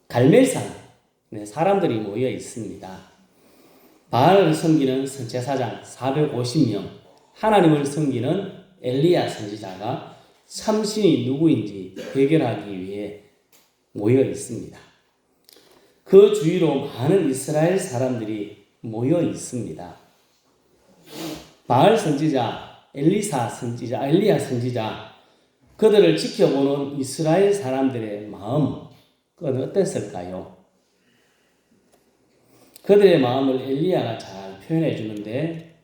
갈멜산 사람들이 모여 있습니다. 바알을 섬기는 제사장 450명, 하나님을 섬기는 엘리야 선지자가 참신이 누구인지 해결하기 위해 모여 있습니다. 그 주위로 많은 이스라엘 사람들이 모여 있습니다. 바알 선지자, 엘리야 선지자, 그들을 지켜보는 이스라엘 사람들의 마음, 그건 어땠을까요? 그들의 마음을 엘리야가 잘 표현해 주는데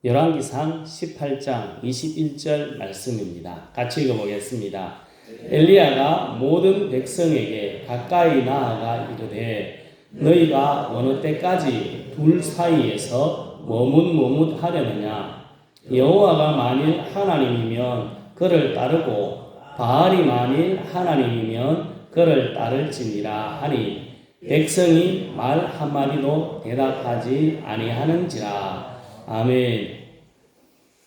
열왕기상 18장 21절 말씀입니다. 같이 읽어보겠습니다. 엘리야가 모든 백성에게 가까이 나아가 이르되 너희가 어느 때까지 둘 사이에서 머뭇머뭇하려느냐? 여호와가 만일 하나님이면 그를 따르고 바알이 만일 하나님이면 그를 따를지니라 하니 백성이 말 한마디도 대답하지 아니하는지라. 아멘.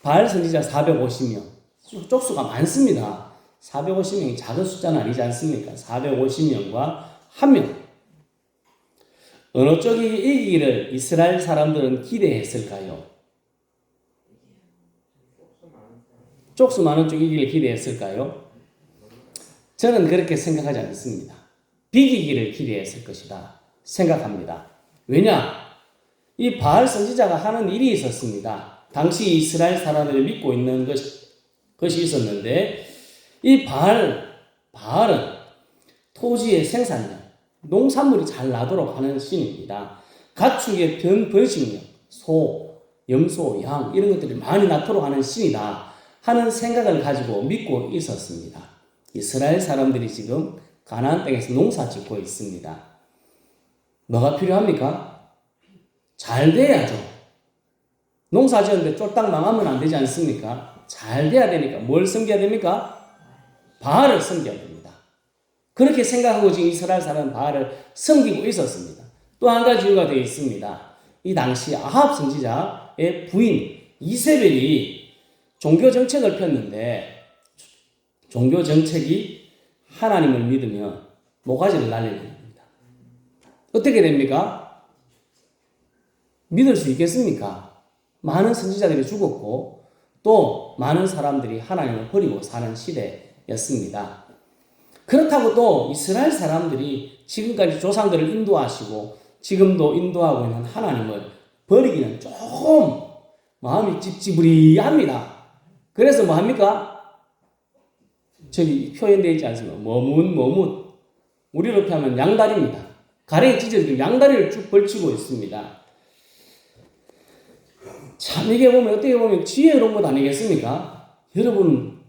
바알 선지자 450명. 쪽수가 많습니다. 450명이 작은 숫자는 아니지 않습니까? 450명과 1명. 어느 쪽이 이기기를 이스라엘 사람들은 기대했을까요? 쪽수 많은 쪽이 이기기를 기대했을까요? 저는 그렇게 생각하지 않습니다. 비기기를 기대했을 것이다 생각합니다. 왜냐? 이 바알 선지자가 하는 일이 있었습니다. 당시 이스라엘 사람들이 믿고 있는 것이 있었는데 이 바알은 토지의 생산량, 농산물이 잘 나도록 하는 신입니다. 가축의 번식력, 소, 염소, 양 이런 것들이 많이 낳도록 하는 신이다 하는 생각을 가지고 믿고 있었습니다. 이스라엘 사람들이 지금 가나안 땅에서 농사 짓고 있습니다. 뭐가 필요합니까? 잘 돼야죠. 농사 지었는데 쫄딱 망하면 안 되지 않습니까? 잘 돼야 되니까 뭘 섬겨야 됩니까? 바알을 섬겨야 됩니다. 그렇게 생각하고 지금 이스라엘 사람은 바알을 섬기고 있었습니다. 또 한 가지 이유가 되어 있습니다. 이 당시 아합 선지자의 부인 이세벨이 종교 정책을 폈는데 종교 정책이 하나님을 믿으면 모가지를 날리는 겁니다. 어떻게 됩니까? 믿을 수 있겠습니까? 많은 선지자들이 죽었고 또 많은 사람들이 하나님을 버리고 사는 시대였습니다. 그렇다고 또 이스라엘 사람들이 지금까지 조상들을 인도하시고 지금도 인도하고 있는 하나님을 버리기는 조금 마음이 찝찝으리합니다. 그래서 뭐 합니까? 저기 표현되어 있지 않습니까? 머뭇. 우리로 표하면 양다리입니다. 가랭이 찢어지고 양다리를 쭉 벌치고 있습니다. 참 이게 보면 어떻게 보면 지혜로운 것 아니겠습니까? 여러분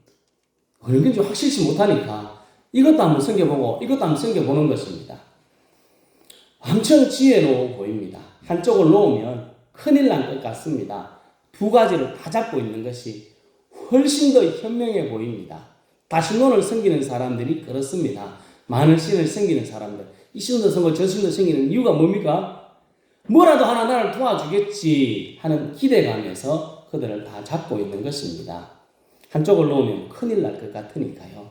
어느 건지 확실치 못하니까 이것도 한번 섬겨보고 이것도 한번 섬겨보는 것입니다. 엄청 지혜로워 보입니다. 한쪽을 놓으면 큰일 날 것 같습니다. 두 가지를 다 잡고 있는 것이 훨씬 더 현명해 보입니다. 다신론을 섬기는 사람들이 그렇습니다. 많은 신을 섬기는 사람들. 이 신도 섬기고 저 신도 섬기는 이유가 뭡니까? 뭐라도 하나 나를 도와주겠지 하는 기대감에서 그들을 다 잡고 있는 것입니다. 한쪽을 놓으면 큰일 날 것 같으니까요.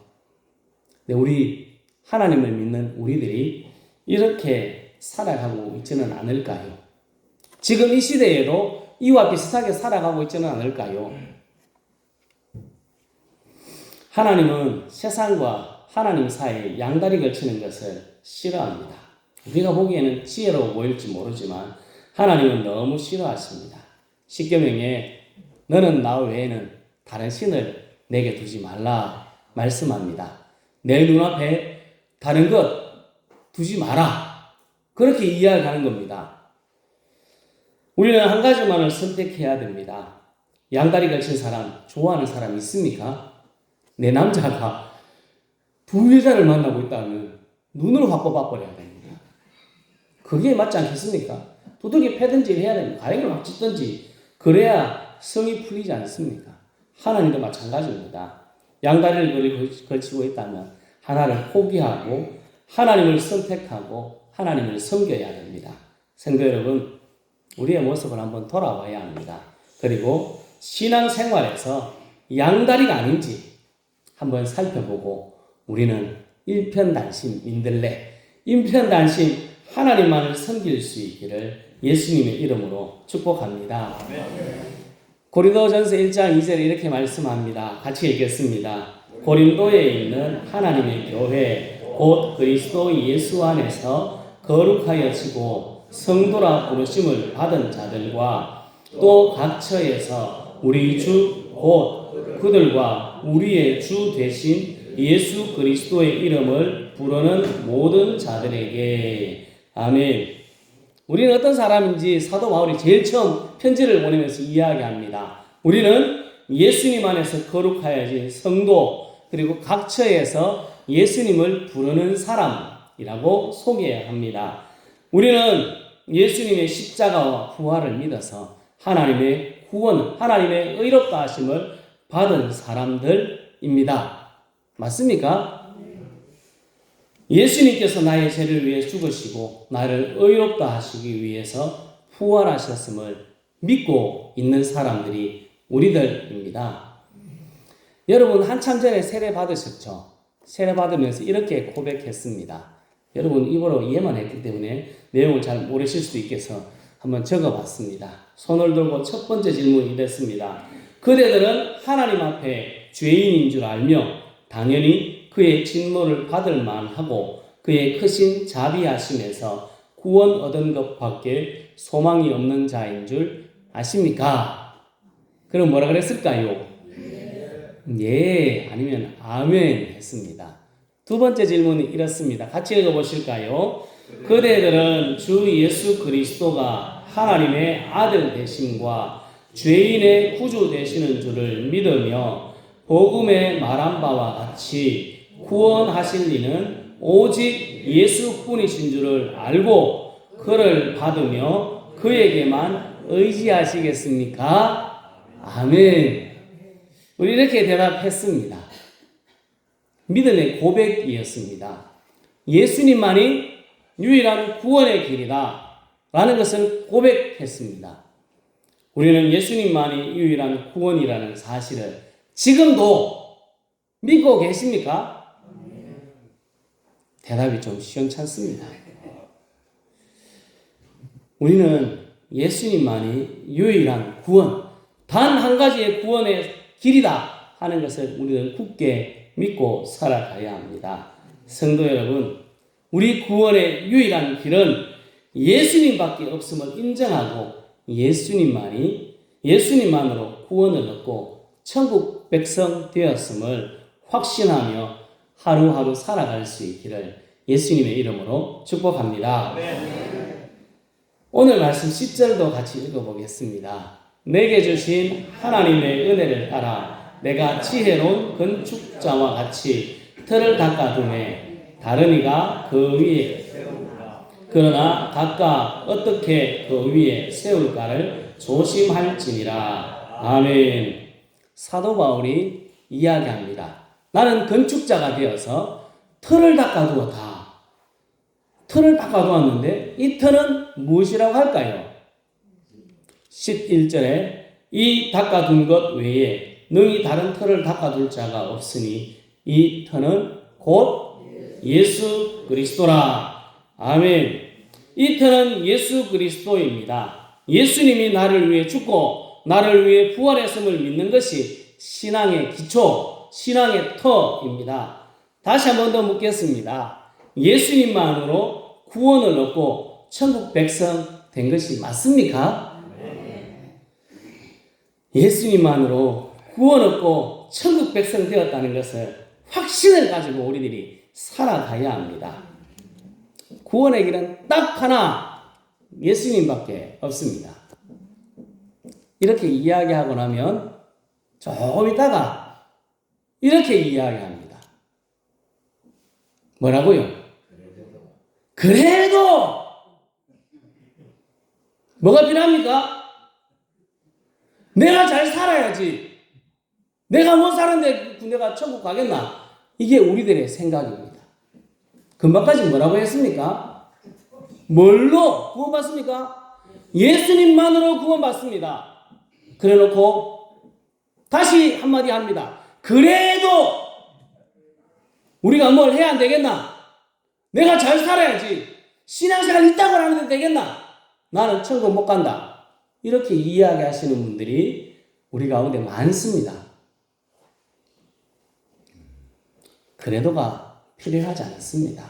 근데 우리 하나님을 믿는 우리들이 이렇게 살아가고 있지는 않을까요? 지금 이 시대에도 이와 비슷하게 살아가고 있지는 않을까요? 하나님은 세상과 하나님 사이에 양다리 걸치는 것을 싫어합니다. 우리가 보기에는 지혜로워 보일지 모르지만 하나님은 너무 싫어하십니다. 십계명에 너는 나 외에는 다른 신을 내게 두지 말라 말씀합니다. 내 눈앞에 다른 것 두지 마라. 그렇게 이해하는 겁니다. 우리는 한 가지만을 선택해야 됩니다. 양다리 걸친 사람, 좋아하는 사람 있습니까? 내 남자가 두 여자를 만나고 있다면 눈을 확 뽑아버려야 됩니다. 그게 맞지 않겠습니까? 두들기 패든지 해야 됩니다. 가랭이를 막 찢든지 그래야 성이 풀리지 않습니까? 하나님도 마찬가지입니다. 양다리를 걸치고 있다면 하나를 포기하고 하나님을 선택하고 하나님을 섬겨야 됩니다. 성도 여러분, 우리의 모습을 한번 돌아봐야 합니다. 그리고 신앙생활에서 양다리가 아닌지 한번 살펴보고 우리는 일편단심 민들레 인편단심 하나님만을 섬길 수 있기를 예수님의 이름으로 축복합니다. 고린도전서 1장 2절에 이렇게 말씀합니다. 같이 읽겠습니다. 고린도에 있는 하나님의 교회 곧 그리스도 예수 안에서 거룩하여지고 성도라 부르심을 받은 자들과 또 각 처에서 우리 주 곧 그들과 우리의 주 되신 예수 그리스도의 이름을 부르는 모든 자들에게 아멘. 우리는 어떤 사람인지 사도 바울이 제일 처음 편지를 보내면서 이야기합니다. 우리는 예수님 안에서 거룩하여진 성도 그리고 각 처에서 예수님을 부르는 사람이라고 소개합니다. 우리는 예수님의 십자가와 부활을 믿어서 하나님의 구원, 하나님의 의롭다 하심을 받은 사람들입니다. 맞습니까? 예수님께서 나의 죄를 위해 죽으시고 나를 의롭다 하시기 위해서 부활하셨음을 믿고 있는 사람들이 우리들입니다. 여러분 한참 전에 세례 받으셨죠? 세례 받으면서 이렇게 고백했습니다. 여러분 입으로 이해만 했기 때문에 내용을 잘 모르실 수도 있겠어 한번 적어봤습니다. 손을 들고 첫 번째 질문이 이랬습니다. 그대들은 하나님 앞에 죄인인 줄 알며 당연히 그의 진노를 받을 만하고 그의 크신 자비하심에서 구원 얻은 것밖에 소망이 없는 자인 줄 아십니까? 그럼 뭐라 그랬을까요? 예, 아니면 아멘 했습니다. 두 번째 질문이 이렇습니다. 같이 읽어보실까요? 그대들은 주 예수 그리스도가 하나님의 아들 되심과 죄인의 구주 되시는 줄을 믿으며 복음에 말한 바와 같이 구원하실 이는 오직 예수뿐이신 줄을 알고 그를 받으며 그에게만 의지하시겠습니까? 아멘. 우리 이렇게 대답했습니다. 믿음의 고백이었습니다. 예수님만이 유일한 구원의 길이다 라는 것을 고백했습니다. 우리는 예수님만이 유일한 구원이라는 사실을 지금도 믿고 계십니까? 대답이 좀 시원찮습니다. 우리는 예수님만이 유일한 구원, 단 한 가지의 구원의 길이다 하는 것을 우리는 굳게 믿고 살아가야 합니다. 성도 여러분, 우리 구원의 유일한 길은 예수님밖에 없음을 인정하고 예수님만으로 구원을 얻고 천국 백성 되었음을 확신하며 하루하루 살아갈 수 있기를 예수님의 이름으로 축복합니다. 오늘 말씀 10절도 같이 읽어보겠습니다. 내게 주신 하나님의 은혜를 따라 내가 지혜로운 건축자와 같이 틀을 닦아두매 다른 이가 그 위에 그러나 각각 어떻게 그 위에 세울까를 조심할지니라. 아멘. 사도 바울이 이야기합니다. 나는 건축자가 되어서 틀을 닦아두었다. 틀을 닦아두었는데 이 틀은 무엇이라고 할까요? 11절에 이 닦아둔 것 외에 능히 다른 틀을 닦아둘 자가 없으니 이 틀은 곧 예수 그리스도라. 아멘. 이 틀은 예수 그리스도입니다. 예수님이 나를 위해 죽고 나를 위해 부활했음을 믿는 것이 신앙의 기초, 신앙의 터입니다. 다시 한 번 더 묻겠습니다. 예수님만으로 구원을 얻고 천국 백성 된 것이 맞습니까? 예수님만으로 구원 얻고 천국 백성 되었다는 것을 확신을 가지고 우리들이 살아가야 합니다. 구원의 길은 딱 하나, 예수님밖에 없습니다. 이렇게 이야기하고 나면 조금 있다가 이렇게 이야기합니다. 뭐라고요? 그래도 뭐가 필요합니까? 내가 잘 살아야지. 내가 못 사는데 내가 천국 가겠나? 이게 우리들의 생각입니다. 금방까지 뭐라고 했습니까? 뭘로 구원받습니까? 예수님만으로 구원받습니다. 그래 놓고 다시 한마디 합니다. 그래도 우리가 뭘 해야 안 되겠나? 내가 잘 살아야지. 신앙생활 있다고 하는데 되겠나? 나는 천국 못 간다. 이렇게 이야기하시는 분들이 우리 가운데 많습니다. 그래도가 필요하지 않습니다.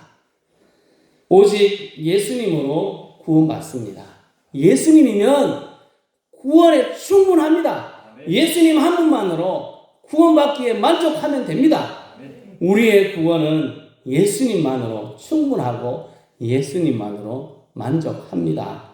오직 예수님으로 구원받습니다. 예수님이면 구원에 충분합니다. 예수님 한 분만으로 구원받기에 만족하면 됩니다. 우리의 구원은 예수님만으로 충분하고 예수님만으로 만족합니다.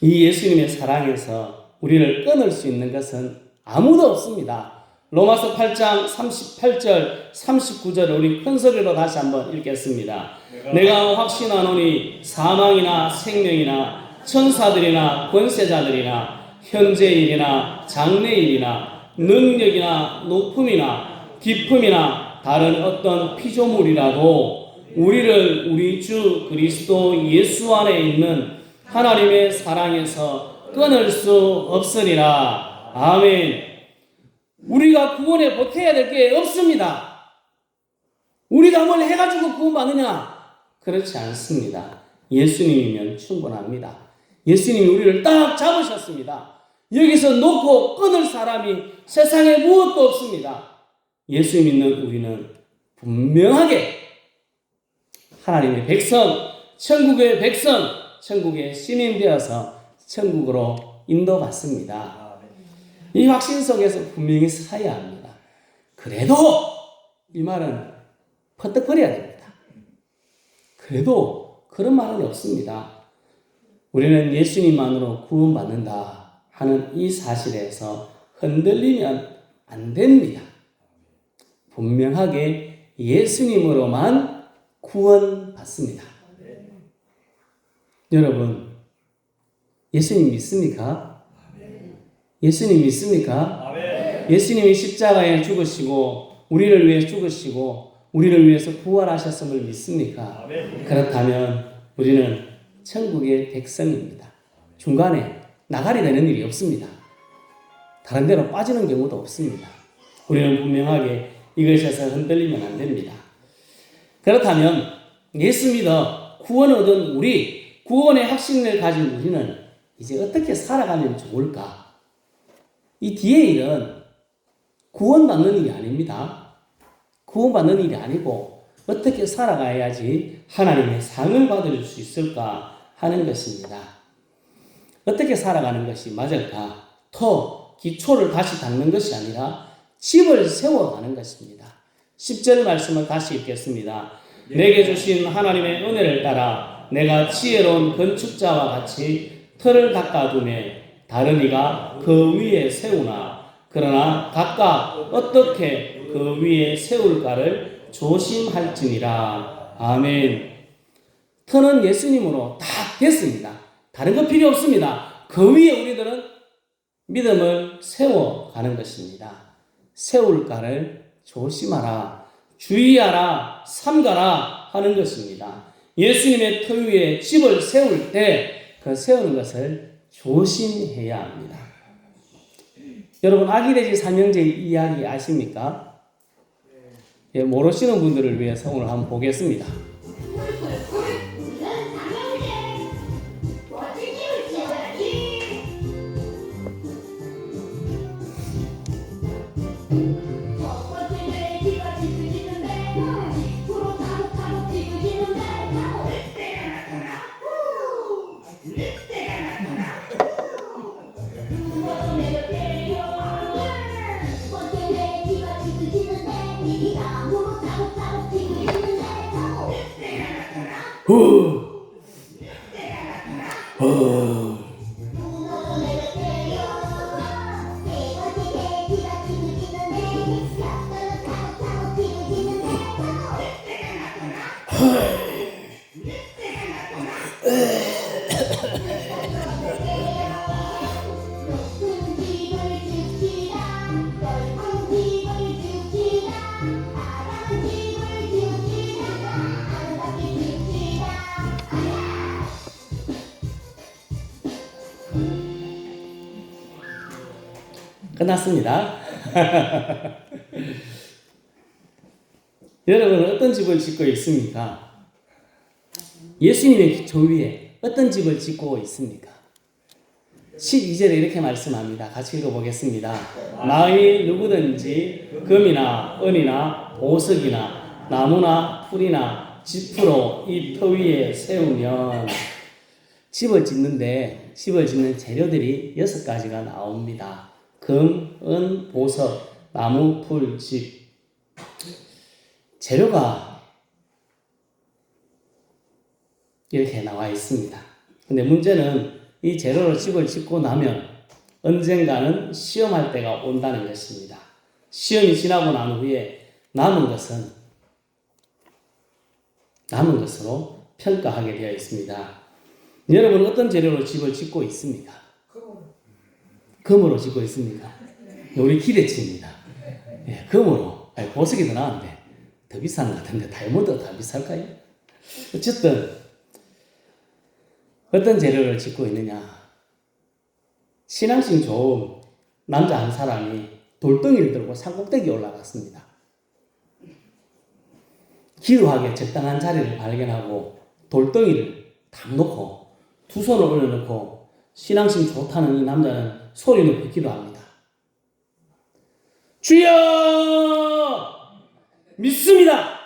이 예수님의 사랑에서 우리를 끊을 수 있는 것은 아무도 없습니다. 로마서 8장 38절 39절을 우리 큰 소리로 다시 한번 읽겠습니다. 내가 확신하노니 사망이나 생명이나 천사들이나 권세자들이나 현재일이나 장래일이나 능력이나 높음이나 깊음이나 다른 어떤 피조물이라도 우리를 우리 주 그리스도 예수 안에 있는 하나님의 사랑에서 끊을 수 없으리라. 아멘. 우리가 구원에 보태야 될 게 없습니다. 우리가 뭘 해가지고 구원받느냐? 그렇지 않습니다. 예수님이면 충분합니다. 예수님이 우리를 딱 잡으셨습니다. 여기서 놓고 끊을 사람이 세상에 무엇도 없습니다. 예수 믿는 우리는 분명하게 하나님의 백성, 천국의 백성, 천국의 시민 되어서 천국으로 인도받습니다. 이 확신 속에서 분명히 서야 합니다. 그래도 이 말은 퍼뜩거려야 됩니다. 그래도 그런 말은 없습니다. 우리는 예수님만으로 구원받는다 하는 이 사실에서 흔들리면 안 됩니다. 분명하게 예수님으로만 구원받습니다. 여러분, 예수님 믿습니까? 예수님 믿습니까? 예수님이 십자가에 죽으시고 우리를 위해 죽으시고 우리를 위해서 부활하셨음을 믿습니까? 그렇다면 우리는 천국의 백성입니다. 중간에 나가리 되는 일이 없습니다. 다른 데로 빠지는 경우도 없습니다. 우리는 분명하게 이것에서 흔들리면 안 됩니다. 그렇다면 예수 믿어 구원 얻은 우리, 구원의 확신을 가진 우리는 이제 어떻게 살아가면 좋을까? 이 뒤의 일은 구원받는 일이 아닙니다. 구원받는 일이 아니고 어떻게 살아가야지 하나님의 상을 받을 수 있을까 하는 것입니다. 어떻게 살아가는 것이 맞을까? 기초를 다시 닦는 것이 아니라 집을 세워가는 것입니다. 10절 말씀을 다시 읽겠습니다. 내게 주신 하나님의 은혜를 따라 내가 지혜로운 건축자와 같이 틀을 닦아두매 다른 이가 그 위에 세우나 그러나 각각 어떻게 그 위에 세울까를 조심할지니라. 아멘. 터는 예수님으로 다 됐습니다. 다른 거 필요 없습니다. 그 위에 우리들은 믿음을 세워가는 것입니다. 세울까를 조심하라, 주의하라, 삼가라 하는 것입니다. 예수님의 터 위에 집을 세울 때 그 세우는 것을 조심해야 합니다. 여러분, 아기돼지 삼형제 이야기 아십니까? 예, 모르시는 분들을 위해서 오늘 한번 보겠습니다. 끝났습니다. 여러분은 어떤 집을 짓고 있습니까? 예수님의 저 위에 어떤 집을 짓고 있습니까? 12절에 이렇게 말씀합니다. 같이 읽어보겠습니다. 만일 누구든지 금이나 은이나 보석이나 나무나 풀이나 짚으로 이 터 위에 세우면, 집을 짓는 재료들이 6가지가 나옵니다. 금, 은, 보석, 나무, 풀, 집. 재료가 이렇게 나와 있습니다. 근데 문제는 이 재료로 집을 짓고 나면 언젠가는 시험할 때가 온다는 것입니다. 시험이 지나고 난 후에 남은 것으로 평가하게 되어 있습니다. 여러분 어떤 재료로 집을 짓고 있습니까? 금으로 짓고 있습니까? 우리 기대치입니다. 예, 금으로. 보석이 더 나은데 더 비싼 것 같은데 다이아몬드가 더 비쌀까요? 어쨌든 어떤 재료를 짓고 있느냐? 신앙심 좋은 남자 한 사람이 돌덩이를 들고 산꼭대기에 올라갔습니다. 기도하기에 적당한 자리를 발견하고 돌덩이를 딱 놓고 두 손을 올려놓고 신앙심 좋다는 이 남자는 소리 높이 기도합니다. 주여! 믿습니다.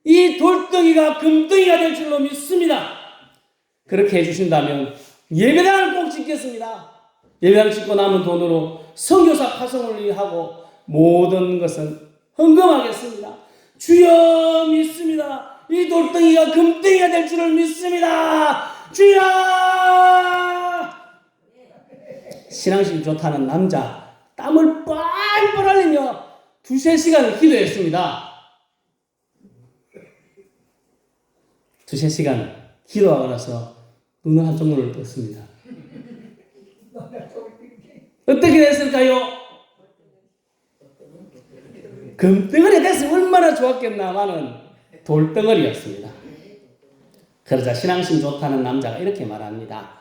이 돌덩이가 금덩이가 될 줄로 믿습니다. 그렇게 해주신다면 예배당을 꼭 짓겠습니다. 예배당 짓고 남은 돈으로 선교사 파송을 위하고 모든 것은 헌금하겠습니다. 주여 믿습니다. 이 돌덩이가 금덩이가 될 줄을 믿습니다. 주여! 신앙심 좋다는 남자 땀을 뻘뻘 흘리며 2-3시간을 기도했습니다. 2-3시간 기도하고 나서 눈을 한쪽 눈을 떴습니다. 어떻게 됐을까요? 금덩어리 됐으면 얼마나 좋았겠나마는 돌덩어리였습니다. 그러자 신앙심 좋다는 남자가 이렇게 말합니다.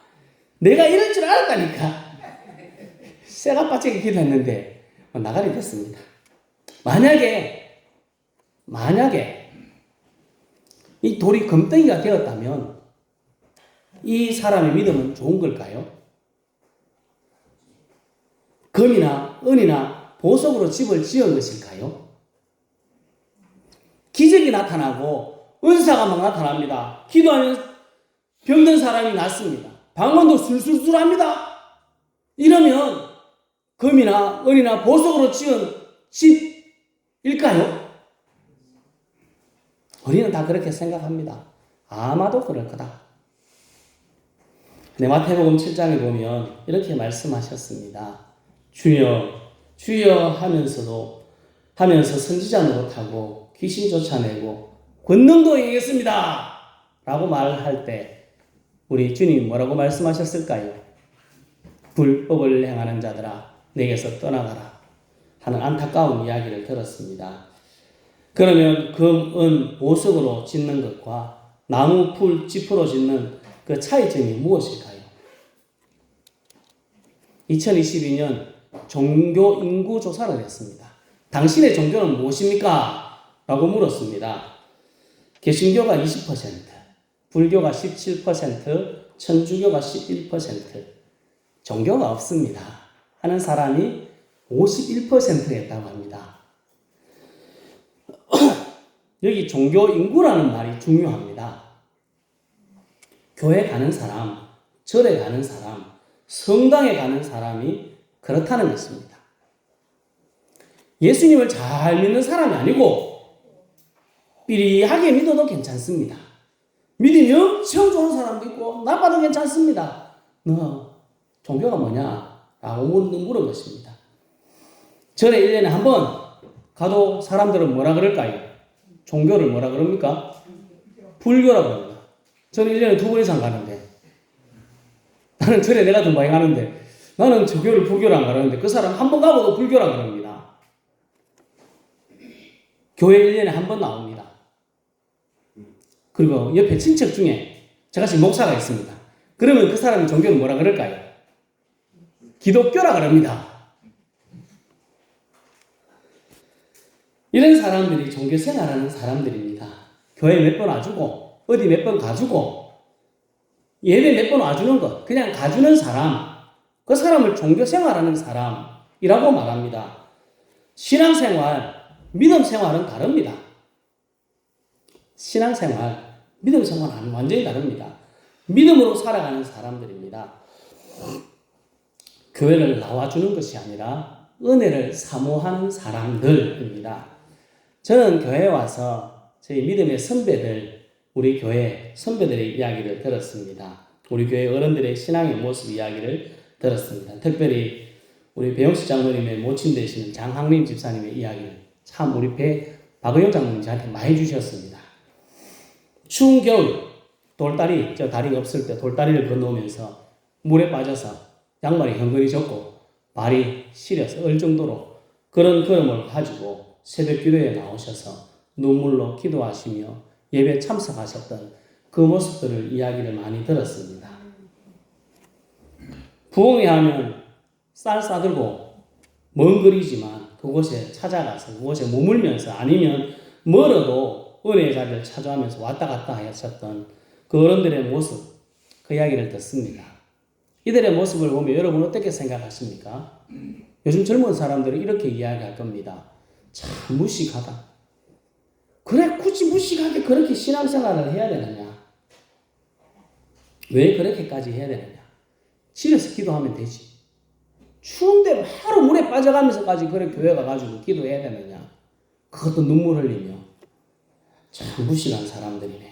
내가 이럴 줄 알았다니까. 쇠가 빠지게 기도했는데 나가리 됐습니다. 만약에 이 돌이 금덩이가 되었다면 이 사람의 믿음은 좋은 걸까요? 금이나 은이나 보석으로 집을 지은 것일까요? 기적이 나타나고 은사가 막 나타납니다. 기도하면 병든 사람이 낫습니다. 방언도 술술술 합니다. 이러면 금이나 은이나 보석으로 지은 집일까요? 우리는 다 그렇게 생각합니다. 아마도 그럴 거다. 마태복음 7장에 보면 이렇게 말씀하셨습니다. 주여 주여 하면서 선지자 노릇하고 귀신 쫓아내고 권능도 행했습니다 라고 말할 때 우리 주님이 뭐라고 말씀하셨을까요? 불법을 행하는 자들아 내게서 떠나가라 하는 안타까운 이야기를 들었습니다. 그러면 금, 은, 보석으로 짓는 것과 나무, 풀, 짚으로 짓는 그 차이점이 무엇일까요? 2022년 종교 인구 조사를 했습니다. 당신의 종교는 무엇입니까? 라고 물었습니다. 개신교가 20%, 불교가 17%, 천주교가 11%, 종교가 없습니다 하는 사람이 51%였다고 합니다. 여기 종교 인구라는 말이 중요합니다. 교회 가는 사람, 절에 가는 사람, 성당에 가는 사람이 그렇다는 것입니다. 예수님을 잘 믿는 사람이 아니고 삐리하게 믿어도 괜찮습니다. 믿음이 엄청 좋은 사람도 있고 나빠도 괜찮습니다. 너 종교가 뭐냐? 라고 물은 것입니다. 절에 1년에 한 번 가도 사람들은 뭐라 그럴까요? 종교를 뭐라 그럽니까? 불교라고 합니다. 저는 1년에 2번 이상 가는데 나는 절에 내가 더 많이 가는데 나는 저 교를 불교를 안 가는데 그 사람 한 번 가고도 불교라고 그럽니다. 교회 1년에 한 번 나옵니다. 그리고 옆에 친척 중에 저같이 목사가 있습니다. 그러면 그 사람이 종교는 뭐라 그럴까요? 기독교라 그럽니다. 이런 사람들이 종교 생활하는 사람들입니다. 교회 몇 번 와주고 어디 몇 번 가주고 예배 몇 번 와주는 것, 그냥 가주는 사람, 그 사람을 종교 생활하는 사람이라고 말합니다. 신앙생활, 믿음 생활은 다릅니다. 신앙생활, 믿음 생활은 완전히 다릅니다. 믿음으로 살아가는 사람들입니다. 교회를 나와주는 것이 아니라 은혜를 사모하는 사람들입니다. 저는 교회에 와서 저희 믿음의 선배들, 우리 교회 선배들의 이야기를 들었습니다. 우리 교회 어른들의 신앙의 모습 이야기를 들었습니다. 특별히 우리 배영수 장로님의 모친 되시는 장항림 집사님의 이야기를 참 우리 박의용 장로님 저한테 많이 주셨습니다. 추운 겨울 돌다리, 저 다리가 없을 때 돌다리를 건너오면서 물에 빠져서 양말이 흥건해졌고 발이 시려서 얼 정도로 그런 걸음을 가지고 새벽 기도에 나오셔서 눈물로 기도하시며 예배 참석하셨던 그 모습들을 이야기를 많이 들었습니다. 부흥회 하면 쌀 싸들고 먼 거리지만 그곳에 찾아가서 그곳에 머물면서 아니면 멀어도 은혜의 자리를 찾아가면서 왔다 갔다 하셨던 그 어른들의 모습, 그 이야기를 듣습니다. 이들의 모습을 보면 여러분 어떻게 생각하십니까? 요즘 젊은 사람들은 이렇게 이야기할 겁니다. 참 무식하다. 그래 굳이 무식하게 그렇게 신앙생활을 해야 되느냐? 왜 그렇게까지 해야 되느냐? 집에서 기도하면 되지. 추운데 하루 물에 빠져가면서까지 그래 교회 가가지고 기도해야 되느냐? 그것도 눈물 흘리며 참 무식한 사람들이네.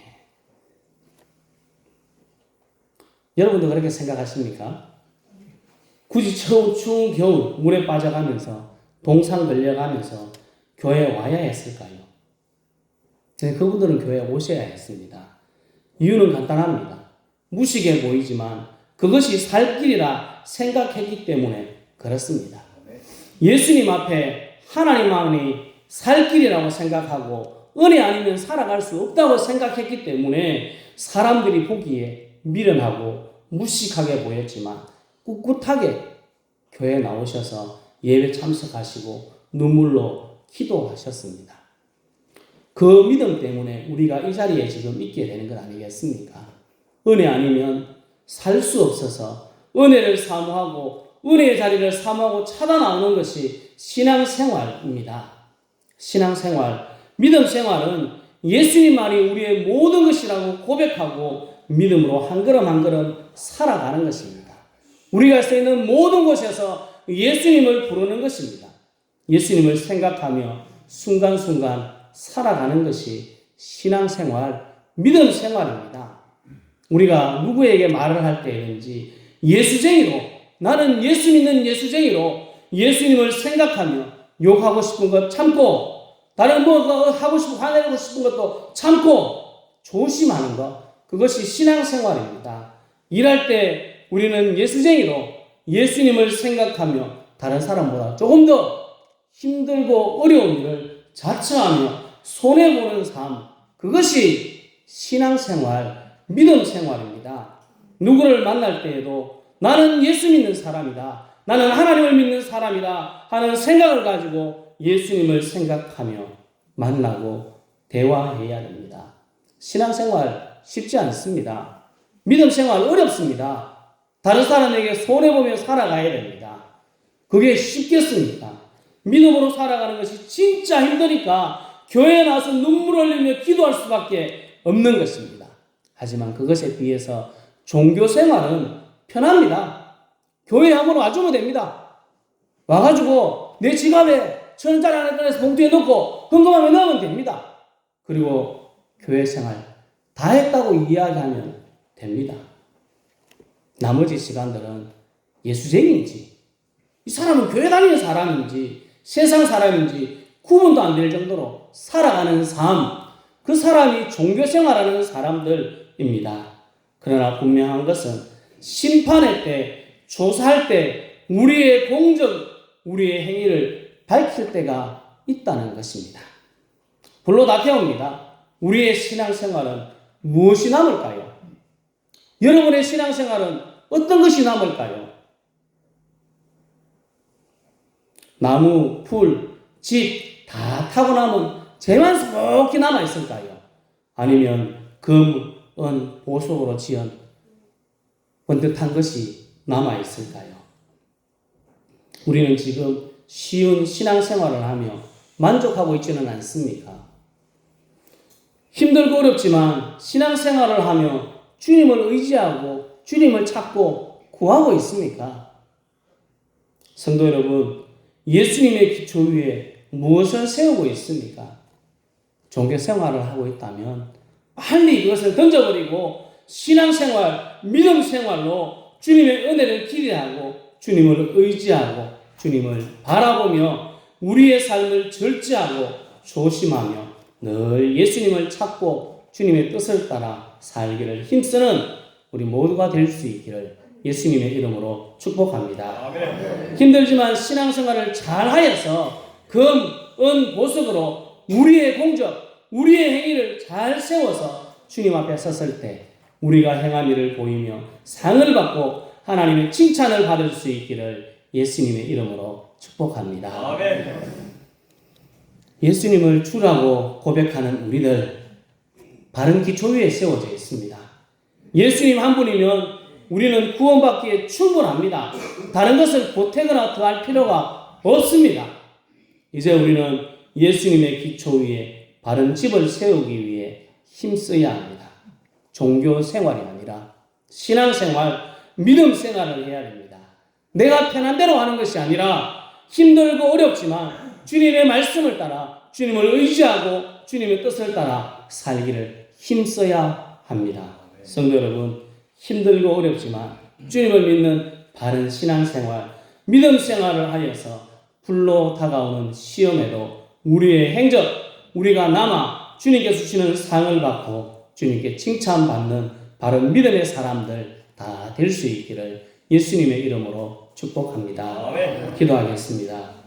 여러분도 그렇게 생각하십니까? 굳이 추운 겨울 물에 빠져가면서 동상 걸려가면서 교회에 와야 했을까요? 그분들은 교회에 오셔야 했습니다. 이유는 간단합니다. 무식해 보이지만 그것이 살 길이라 생각했기 때문에 그렇습니다. 예수님 앞에 하나님만이 살 길이라고 생각하고 은혜 아니면 살아갈 수 없다고 생각했기 때문에 사람들이 보기에 미련하고 무식하게 보였지만 꿋꿋하게 교회에 나오셔서 예배 참석하시고 눈물로 기도하셨습니다. 그 믿음 때문에 우리가 이 자리에 지금 있게 되는 것 아니겠습니까? 은혜 아니면 살 수 없어서 은혜를 사모하고 은혜의 자리를 사모하고 찾아 나오는 것이 신앙생활입니다. 신앙생활, 믿음 생활은 예수님만이 우리의 모든 것이라고 고백하고 믿음으로 한 걸음 한 걸음 살아가는 것입니다. 우리가 서 있는 모든 곳에서 예수님을 부르는 것입니다. 예수님을 생각하며 순간순간 살아가는 것이 신앙생활, 믿음 생활입니다. 우리가 누구에게 말을 할 때든지 예수쟁이로, 나는 예수 믿는 예수쟁이로 예수님을 생각하며 욕하고 싶은 것 참고 다른 뭐 하고 싶고 화내고 싶은 것도 참고 조심하는 것, 그것이 신앙생활입니다. 일할 때 우리는 예수쟁이로 예수님을 생각하며 다른 사람보다 조금 더 힘들고 어려운 일을 자처하며 손해보는 삶, 그것이 신앙생활, 믿음 생활입니다. 누구를 만날 때에도 나는 예수 믿는 사람이다, 나는 하나님을 믿는 사람이다 하는 생각을 가지고 예수님을 생각하며 만나고 대화해야 됩니다. 신앙생활 쉽지 않습니다. 믿음 생활 어렵습니다. 다른 사람에게 손해보며 살아가야 됩니다. 그게 쉽겠습니까? 믿음으로 살아가는 것이 진짜 힘드니까 교회에 나와서 눈물 흘리며 기도할 수밖에 없는 것입니다. 하지만 그것에 비해서 종교생활은 편합니다. 교회에 한번 와주면 됩니다. 와가지고 내 지갑에 1,000원짜리 하나 꺼내서 봉투에 넣고 헌금함에 넣으면 됩니다. 그리고 교회 생활 다 했다고 이야기하면 됩니다. 나머지 시간들은 예수쟁이인지 이 사람은 교회 다니는 사람인지 세상 사람인지 구분도 안 될 정도로 살아가는 삶, 그 사람이 종교생활하는 사람들입니다. 그러나 분명한 것은 심판의 때, 조사할 때 우리의 공적, 우리의 행위를 밝힐 때가 있다는 것입니다. 불로 다 태웁니다. 우리의 신앙생활은 무엇이 남을까요? 여러분의 신앙생활은 어떤 것이 남을까요? 나무, 풀, 집 다 타고 나면 재만 속히 남아있을까요? 아니면 금, 은, 보석으로 지은 번듯한 것이 남아있을까요? 우리는 지금 쉬운 신앙생활을 하며 만족하고 있지는 않습니까? 힘들고 어렵지만 신앙생활을 하며 주님을 의지하고 주님을 찾고 구하고 있습니까? 성도 여러분, 예수님의 기초 위에 무엇을 세우고 있습니까? 종교생활을 하고 있다면 빨리 그것을 던져버리고 신앙생활, 믿음생활로 주님의 은혜를 기대하고 주님을 의지하고 주님을 바라보며 우리의 삶을 절제하고 조심하며 늘 예수님을 찾고 주님의 뜻을 따라 살기를 힘쓰는 우리 모두가 될 수 있기를 예수님의 이름으로 축복합니다. 아멘. 힘들지만 신앙생활을 잘하여서 금, 은, 보석으로 우리의 공적, 우리의 행위를 잘 세워서 주님 앞에 섰을 때 우리가 행한 일을 보이며 상을 받고 하나님의 칭찬을 받을 수 있기를 예수님의 이름으로 축복합니다. 아멘. 예수님을 주라고 고백하는 우리들 바른 기초 위에 세워져 있습니다. 예수님 한 분이면 우리는 구원받기에 충분합니다. 다른 것을 보태거나 더할 필요가 없습니다. 이제 우리는 예수님의 기초 위에 바른 집을 세우기 위해 힘써야 합니다. 종교 생활이 아니라 신앙생활, 믿음 생활을 해야 됩니다. 내가 편한 대로 하는 것이 아니라 힘들고 어렵지만 주님의 말씀을 따라 주님을 의지하고 주님의 뜻을 따라 살기를 힘써야 합니다. 성도 여러분, 힘들고 어렵지만 주님을 믿는 바른 신앙생활, 믿음 생활을 하여서 불로 다가오는 시험에도 우리의 행적, 우리가 남아 주님께 주시는 상을 받고 주님께 칭찬받는 바른 믿음의 사람들 다 될 수 있기를 예수님의 이름으로 축복합니다. 기도하겠습니다.